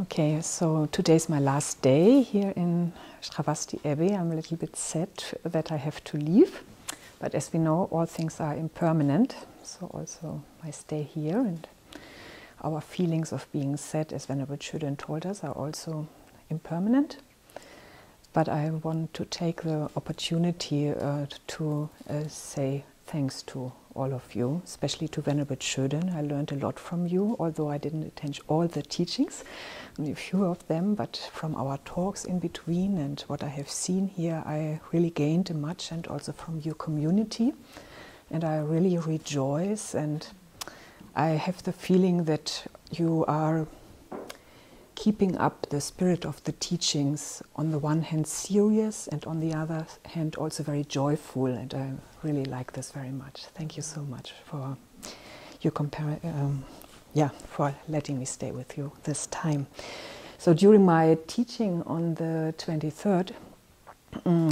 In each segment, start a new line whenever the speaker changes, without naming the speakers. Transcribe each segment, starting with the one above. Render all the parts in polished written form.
Okay, so today's my last day here in Shravasti Abbey. I'm a little bit sad that I have to leave, but as we know, all things are impermanent. So also my stay here and our feelings of being sad, as Venerable Chöden told us, are also impermanent. But I want to take the opportunity to say thanks to all of you, especially to Venerable Chöden. I learned a lot from you, although I didn't attend all the teachings, only a few of them, but from our talks in between and what I have seen here, I really gained much, and also from your community. And I really rejoice, and I have the feeling that you are keeping up the spirit of the teachings, on the one hand serious and on the other hand also very joyful, and I really like this very much. Thank you so much for your for letting me stay with you this time. So during my teaching on the 23rd,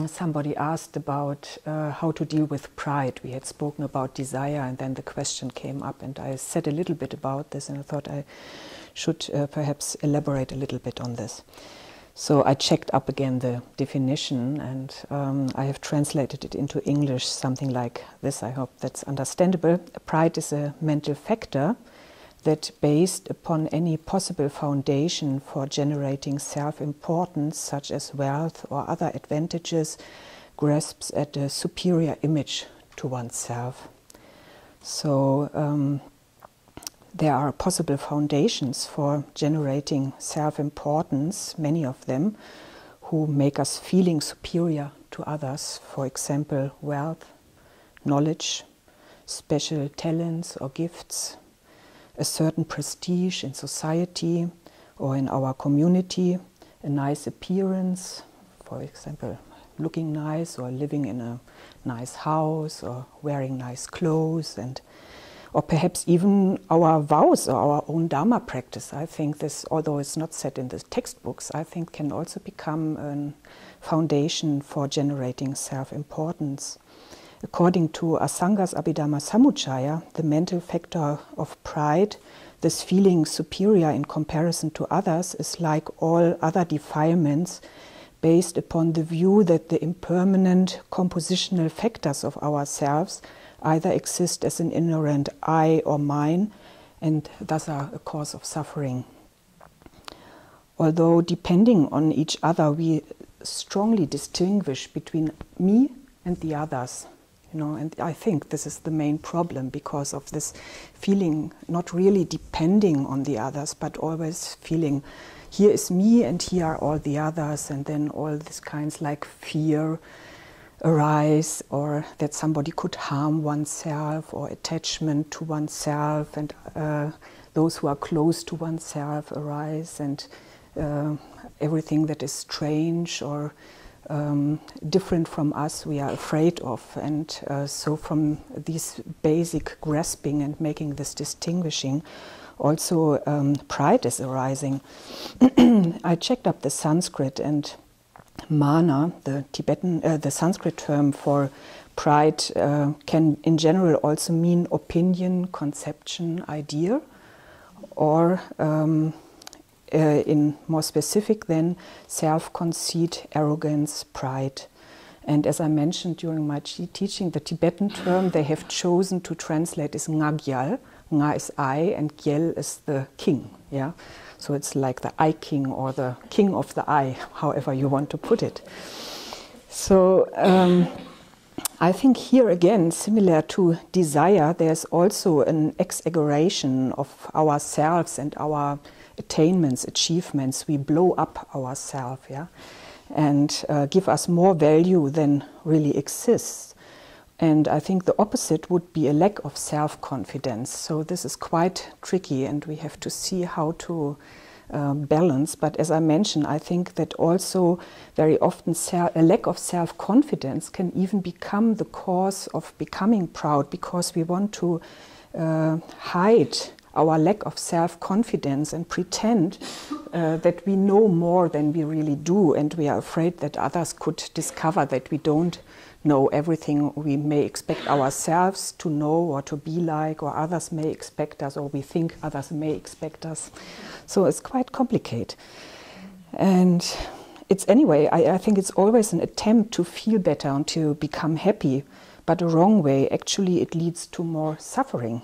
somebody asked about how to deal with pride. We had spoken about desire, and then the question came up, and I said a little bit about this, and I thought I should perhaps elaborate a little bit on this. So I checked up again the definition, and I have translated it into English, something like this. I hope that's understandable. Pride is a mental factor that, based upon any possible foundation for generating self-importance, such as wealth or other advantages, grasps at a superior image to oneself. So there are possible foundations for generating self-importance, many of them, who make us feeling superior to others. For example, wealth, knowledge, special talents or gifts, a certain prestige in society or in our community, a nice appearance, for example, looking nice or living in a nice house or wearing nice clothes, or perhaps even our vows or our own Dharma practice. I think this, although it's not set in the textbooks, I think can also become a foundation for generating self-importance. According to Asanga's Abhidhamma Samuccaya, the mental factor of pride, this feeling superior in comparison to others, is like all other defilements, based upon the view that the impermanent compositional factors of ourselves either exist as an inherent I or mine, and thus are a cause of suffering. Although depending on each other, we strongly distinguish between me and the others. And I think this is the main problem, because of this feeling not really depending on the others, but always feeling here is me and here are all the others, and then all these kinds like fear arise, or that somebody could harm oneself, or attachment to oneself, and those who are close to oneself arise, and everything that is strange or different from us we are afraid of. And so from this basic grasping and making this distinguishing, also pride is arising. I checked up the Sanskrit, and mana, the Sanskrit term for pride, can in general also mean opinion, conception, idea, or in more specific then, self-conceit, arrogance, pride. And as I mentioned during my teaching, the Tibetan term they have chosen to translate is Ngagyal. Nga is I, and Gyal is the king. Yeah, so it's like the I king, or the king of the I, however you want to put it. So I think here again, similar to desire, there's also an exaggeration of ourselves and our attainments, achievements. We blow up ourselves, yeah, and give us more value than really exists. And I think the opposite would be a lack of self-confidence. So this is quite tricky, and we have to see how to balance. But as I mentioned, I think that also very often a lack of self-confidence can even become the cause of becoming proud, because we want to hide our lack of self-confidence and pretend that we know more than we really do, and we are afraid that others could discover that we don't know everything we may expect ourselves to know or to be like, or others may expect us, or we think others may expect us. So it's quite complicated. And it's anyway, I think it's always an attempt to feel better and to become happy, but the wrong way. Actually, it leads to more suffering.